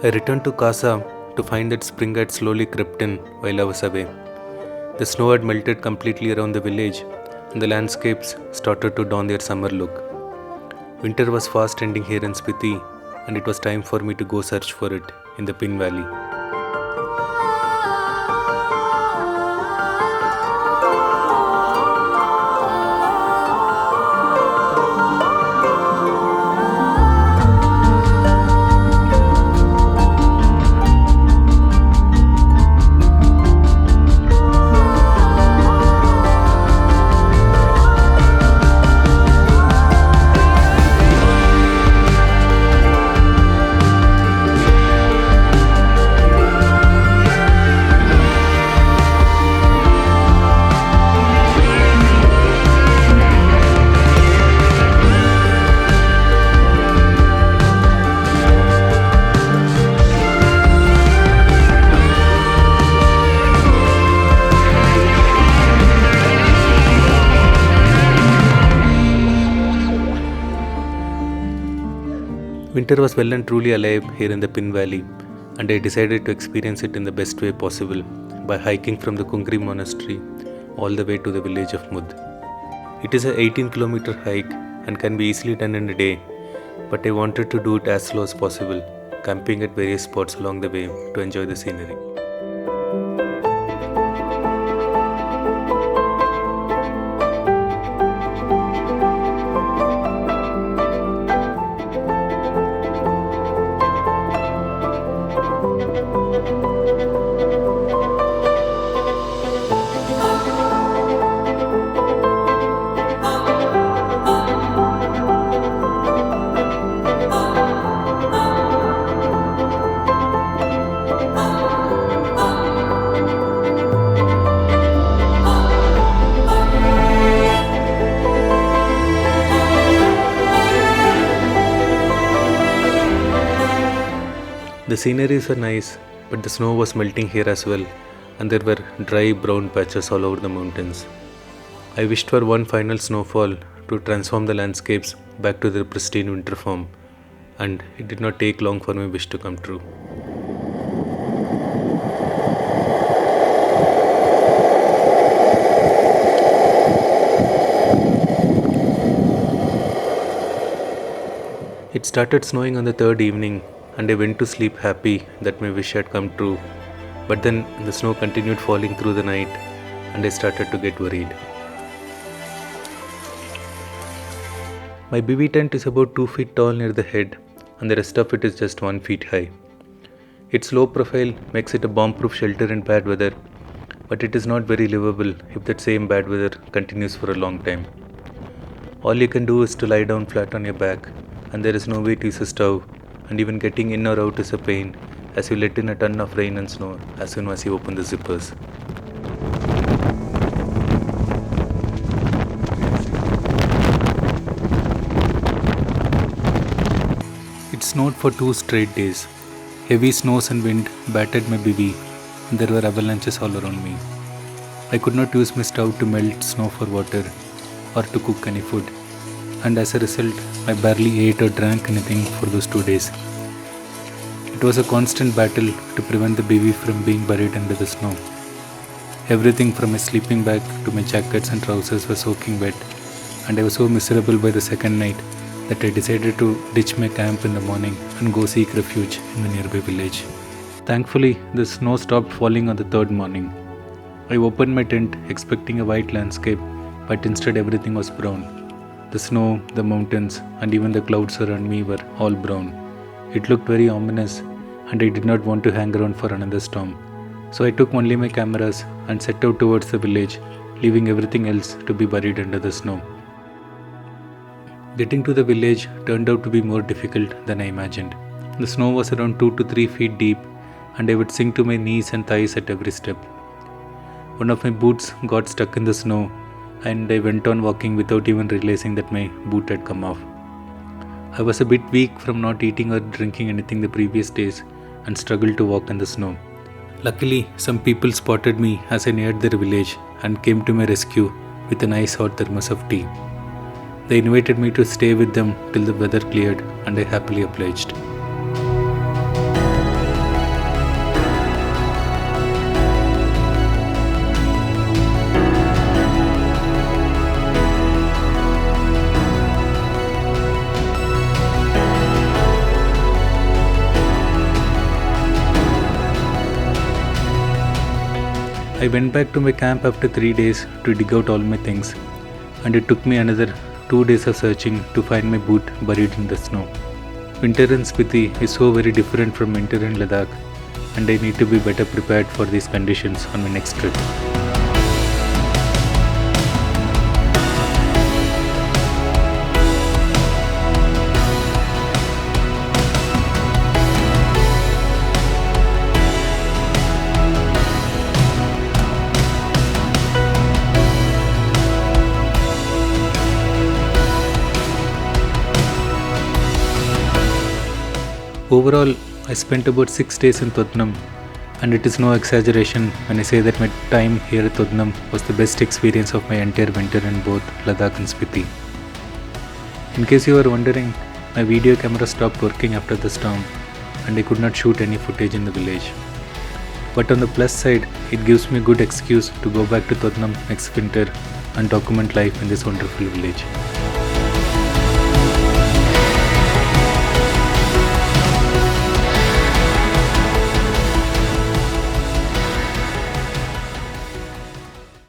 I returned to Casa to find that spring had slowly crept in while I was away. The snow had melted completely around the village, and the landscapes started to don their summer look. Winter was fast ending here in Spiti, and it was time for me to go search for it in the Pin Valley. Winter was well and truly alive here in the Pin Valley, and I decided to experience it in the best way possible by hiking from the Kungri monastery all the way to the village of Mud. It is a 18-kilometer hike and can be easily done in a day, but I wanted to do it as slow as possible, camping at various spots along the way to enjoy the scenery. The sceneries were nice, but the snow was melting here as well, and there were dry brown patches all over the mountains. I wished for one final snowfall to transform the landscapes back to their pristine winter form, and it did not take long for my wish to come true. It started snowing on the third evening, and I went to sleep happy that my wish had come true. But then the snow continued falling through the night, and I started to get worried. My BB tent is about 2 feet tall near the head, and the rest of it is just 1 feet high. Its low profile makes it a bomb-proof shelter in bad weather, but it is not very livable if that same bad weather continues for a long time. All you can do is to lie down flat on your back, and there is no way to use a stove, and even getting in or out is a pain as you let in a ton of rain and snow as soon as you open the zippers. It snowed for 2 straight days. Heavy snows and wind battered my BB, and there were avalanches all around me. I could not use my stove to melt snow for water or to cook any food, and as a result, I barely ate or drank anything for those 2 days. It was a constant battle to prevent the BB from being buried under the snow. Everything from my sleeping bag to my jackets and trousers was soaking wet, and I was so miserable by the second night that I decided to ditch my camp in the morning and go seek refuge in the nearby village. Thankfully, the snow stopped falling on the third morning. I opened my tent expecting a white landscape, but instead everything was brown. The snow, the mountains, and even the clouds around me were all brown. It looked very ominous, and I did not want to hang around for another storm. So I took only my cameras and set out towards the village, leaving everything else to be buried under the snow. Getting to the village turned out to be more difficult than I imagined. The snow was around 2 to 3 feet deep, and I would sink to my knees and thighs at every step. One of my boots got stuck in the snow, and I went on walking without even realizing that my boot had come off. I was a bit weak from not eating or drinking anything the previous days and struggled to walk in the snow. Luckily, some people spotted me as I neared their village and came to my rescue with a nice hot thermos of tea. They invited me to stay with them till the weather cleared, and I happily obliged. I went back to my camp after 3 days to dig out all my things, and it took me another 2 days of searching to find my boot buried in the snow. Winter in Spiti is so very different from winter in Ladakh, and I need to be better prepared for these conditions on my next trip. Overall, I spent about 6 days in Todnam, and it is no exaggeration when I say that my time here at Todnam was the best experience of my entire winter in both Ladakh and Spiti. In case you are wondering, my video camera stopped working after the storm, and I could not shoot any footage in the village. But on the plus side, it gives me a good excuse to go back to Todnam next winter and document life in this wonderful village.